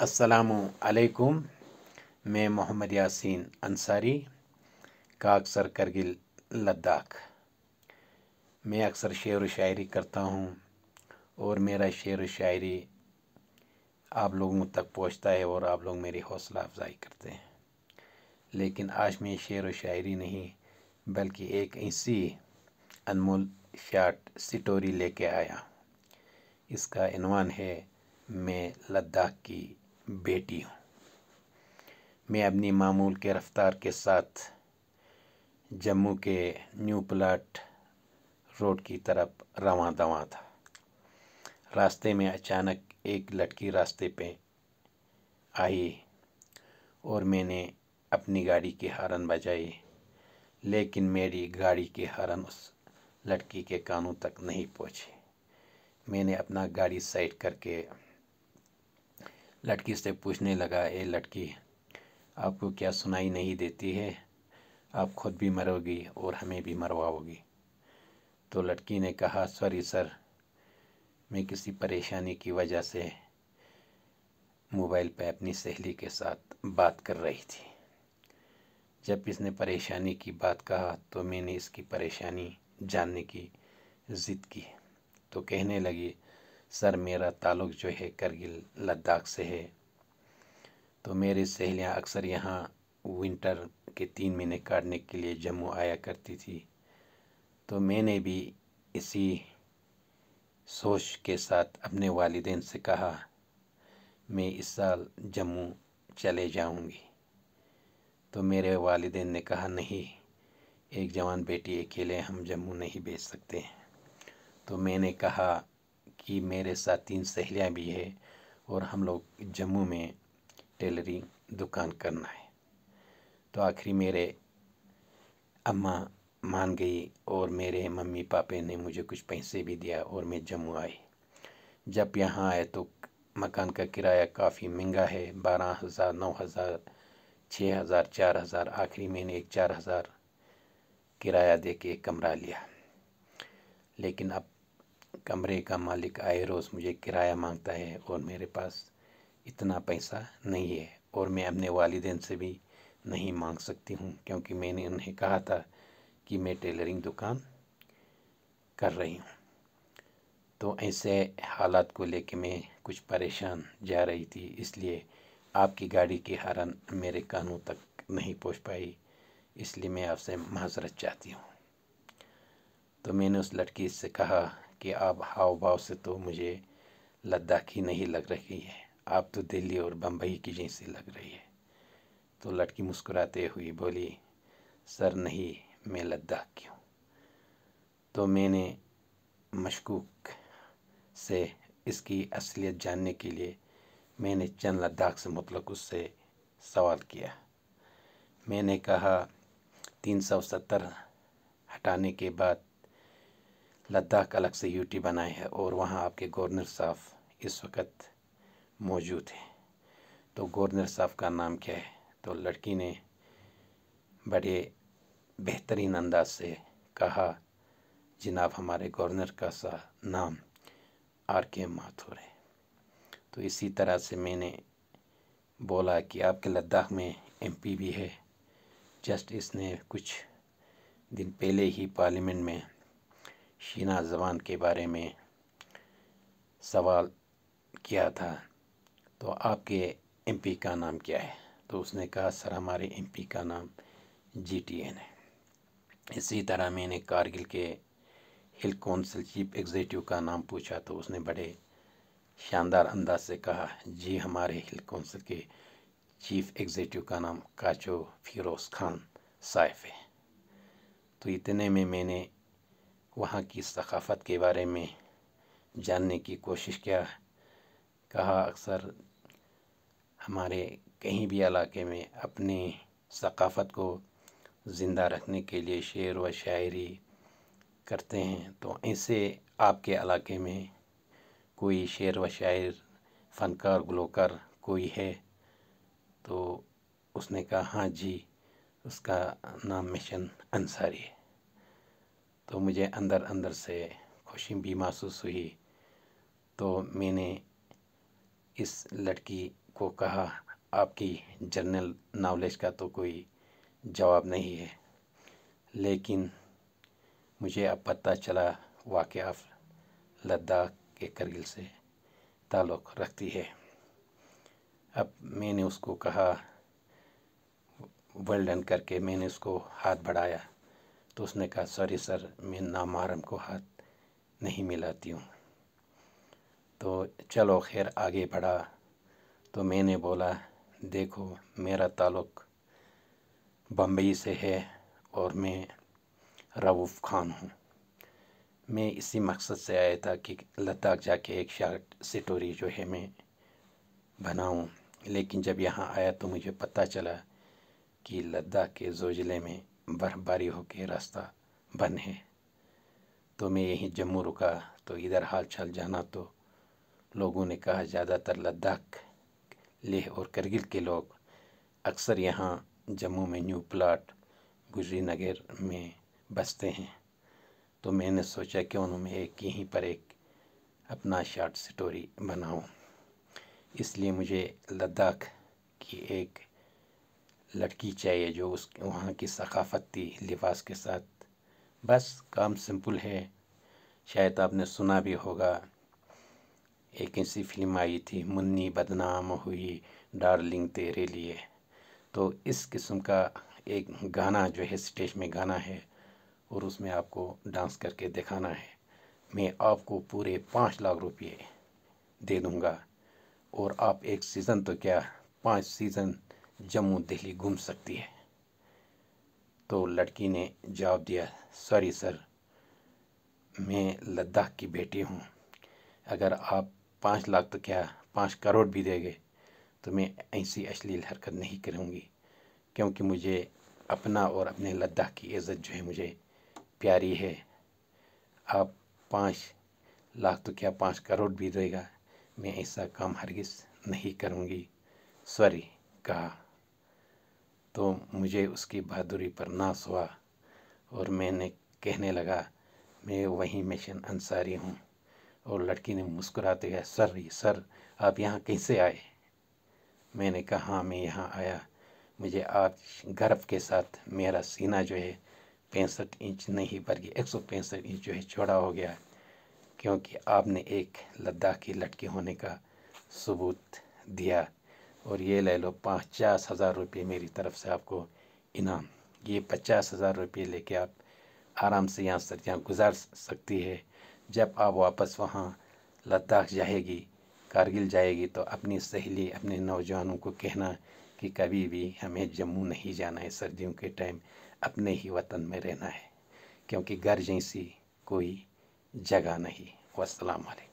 अस्सलामु अलैकुम। मैं मोहम्मद यासीन अंसारी, काकसर करगिल लद्दाख। मैं अक्सर शेर व शायरी करता हूँ और मेरा शेर व शायरी आप लोगों तक पहुँचता है और आप लोग मेरी हौसला अफजाई करते हैं। लेकिन आज मैं शेर व शायरी नहीं बल्कि एक ऐसी अनमोल शार्ट स्टोरी लेके आया। इसका इन्वान है मैं लद्दाख की बेटी हूँ। मैं अपनी मामूल के रफ्तार के साथ जम्मू के न्यू प्लाट रोड की तरफ रवां दवां था। रास्ते में अचानक एक लड़की रास्ते पे आई और मैंने अपनी गाड़ी की हॉर्न बजाई, लेकिन मेरी गाड़ी की हॉर्न उस लड़की के कानों तक नहीं पहुंची। मैंने अपना गाड़ी साइड करके लड़की से पूछने लगा, ए लड़की, आपको क्या सुनाई नहीं देती है? आप खुद भी मरोगी और हमें भी मरवाओगी। तो लड़की ने कहा, सॉरी सर, मैं किसी परेशानी की वजह से मोबाइल पे अपनी सहेली के साथ बात कर रही थी। जब इसने परेशानी की बात कहा तो मैंने इसकी परेशानी जानने की ज़िद की। तो कहने लगी, सर मेरा ताल्लुक़ जो है करगिल लद्दाख से है, तो मेरी सहेलियाँ अक्सर यहाँ विंटर के 3 महीने काटने के लिए जम्मू आया करती थी। तो मैंने भी इसी सोच के साथ अपने वालिदैन से कहा, मैं इस साल जम्मू चले जाऊंगी। तो मेरे वालिदैन ने कहा, नहीं, एक जवान बेटी अकेले हम जम्मू नहीं भेज सकते। तो मैंने कहा कि मेरे साथ 3 सहेलियाँ भी है और हम लोग जम्मू में टेलरिंग दुकान करना है। तो आखिरी मेरे अम्मा मान गई और मेरे मम्मी पापा ने मुझे कुछ पैसे भी दिया और मैं जम्मू आई। जब यहाँ आए तो मकान का किराया काफ़ी महंगा है, 12,000, 9,000, 6,000, 4,000। आखिरी मैंने एक 4,000 किराया दे के एक कमरा लिया। लेकिन अब कमरे का मालिक आए रोज़ मुझे किराया मांगता है और मेरे पास इतना पैसा नहीं है और मैं अपने वालिदैन से भी नहीं मांग सकती हूँ, क्योंकि मैंने उन्हें कहा था कि मैं टेलरिंग दुकान कर रही हूँ। तो ऐसे हालात को लेके मैं कुछ परेशान जा रही थी, इसलिए आपकी गाड़ी की हॉर्न मेरे कानों तक नहीं पहुँच पाई, इसलिए मैं आपसे माज़रत चाहती हूँ। तो मैंने उस लड़की से कहा कि आप हाव भाव से तो मुझे लद्दाखी नहीं लग रही है, आप तो दिल्ली और बम्बई की जैसी लग रही है। तो लड़की मुस्कुराते हुई बोली, सर नहीं, मैं लद्दाख की हूँ। तो मैंने मशकूक से इसकी असलियत जानने के लिए मैंने चंद लद्दाख से मुतल्लिक़ उससे सवाल किया। मैंने कहा, 370 हटाने के बाद लद्दाख अलग से यूटी बनाए है और वहाँ आपके गवर्नर साहब इस वक्त मौजूद हैं। तो गवर्नर साहब का नाम क्या है? तो लड़की ने बड़े बेहतरीन अंदाज से कहा, जनाब हमारे गवर्नर का नाम RK माथुर है। तो इसी तरह से मैंने बोला कि आपके लद्दाख में MP भी है। जस्ट इसने कुछ दिन पहले ही पार्लियामेंट में शीना जवान के बारे में सवाल किया था, तो आपके MP का नाम क्या है? तो उसने कहा, सर हमारे MP का नाम GTN है। इसी तरह मैंने कारगिल के हिल काउंसिल चीफ एग्जीक्यूटिव का नाम पूछा तो उसने बड़े शानदार अंदाज से कहा, जी हमारे हिल काउंसिल के चीफ एग्जीक्यूटिव का नाम काचो फिरोज़ खान साहिब है। तो इतने में मैंने वहाँ की सकाफ़त के बारे में जानने की कोशिश किया। कहा, अक्सर हमारे कहीं भी इलाके में अपनी सकाफ़त को ज़िंदा रखने के लिए शेर व शायरी करते हैं। तो ऐसे आपके इलाके में कोई शेर व शायर, फ़नकार, गुलकार कोई है? तो उसने कहा, हाँ जी, उसका नाम मिशन अंसारी है। तो मुझे अंदर अंदर से खुशी भी महसूस हुई। तो मैंने इस लड़की کو کہا آپ کی جنرل نالج کا تو کوئی جواب نہیں ہے، لیکن مجھے اب پتہ چلا واقعہ آپ لداخ کے کرگل سے تعلق رکھتی ہے۔ اب میں نے اس کو کہا ویل ڈن کر کے، میں نے اس کو ہاتھ بڑھایا تو اس نے کہا سوری سر، میں نامحرم کو ہاتھ نہیں ملاتی ہوں۔ تو چلو خیر آگے بڑھا تو میں نے بولا دیکھو میرا تعلق بمبئی سے ہے اور میں رؤوف خان ہوں۔ میں اسی مقصد سے آیا تھا کہ لداخ جا کے ایک شارٹ سٹوری جو ہے میں بناؤں، لیکن جب یہاں آیا تو مجھے پتہ چلا کہ لداخ کے زوجلے میں برف باری ہو کے راستہ بند ہے۔ تو میں یہیں جموں رکا تو ادھر حال چال جانا تو لوگوں نے کہا زیادہ تر لداخ لیہ اور کرگل کے لوگ اکثر یہاں جموں میں نیو پلاٹ گجری نگر میں بستے ہیں۔ تو میں نے سوچا کیوں نہ میں یہیں پر ایک اپنا شارٹ سٹوری بناؤں۔ اس لیے مجھے لداخ کی ایک لڑکی چاہیے جو وہاں کی ثقافتی لباس کے ساتھ، بس کام سمپل ہے۔ شاید آپ نے سنا بھی ہوگا، ایک ایسی فلم آئی تھی منی بدنام ہوئی ڈارلنگ تیرے لیے، تو اس قسم کا ایک گانا جو ہے سٹیج میں گانا ہے اور اس میں آپ کو ڈانس کر کے دکھانا ہے۔ میں آپ کو پورے 5 لاکھ روپے دے دوں گا اور آپ ایک سیزن تو کیا 5 سیزن جموں دہلی گھوم سکتی ہے۔ تو لڑکی نے جواب دیا سوری سر، میں لداخ کی بیٹی ہوں، اگر آپ 5 لاکھ تو کیا 5 کروڑ بھی دے گے تو میں ایسی اشلیل حرکت نہیں کروں گی، کیونکہ مجھے اپنا اور اپنے لداخ کی عزت جو ہے مجھے پیاری ہے۔ آپ 5 لاکھ تو کیا 5 کروڑ بھی دے گا، میں ایسا کام ہرگز نہیں کروں گی، سوری کہا۔ تو مجھے اس کی بہادری پر ناز ہوا اور میں نے کہنے لگا میں وہیں مشن انصاری ہوں، اور لڑکی نے مسکراتے گیا سر آپ یہاں کیسے آئے؟ میں نے کہا ہاں میں یہاں آیا، مجھے آج گرو کے ساتھ میرا سینہ جو ہے 65 انچ نہیں بلکہ 165 انچ جو ہے چوڑا ہو گیا، کیونکہ آپ نے ایک لداخ کی لڑکی ہونے کا ثبوت دیا، اور یہ لے لو 50,000 روپے میری طرف سے آپ کو انعام۔ یہ 50,000 روپے لے کے آپ آرام سے یہاں گزار سکتی ہے۔ جب آپ واپس وہاں لداخ جائے گی، کارگل جائے گی، تو اپنی سہیلی اپنے نوجوانوں کو کہنا کہ کبھی بھی ہمیں جموں نہیں جانا ہے، سردیوں کے ٹائم اپنے ہی وطن میں رہنا ہے، کیونکہ گھر جیسی کوئی جگہ نہیں۔ والسلام علیکم۔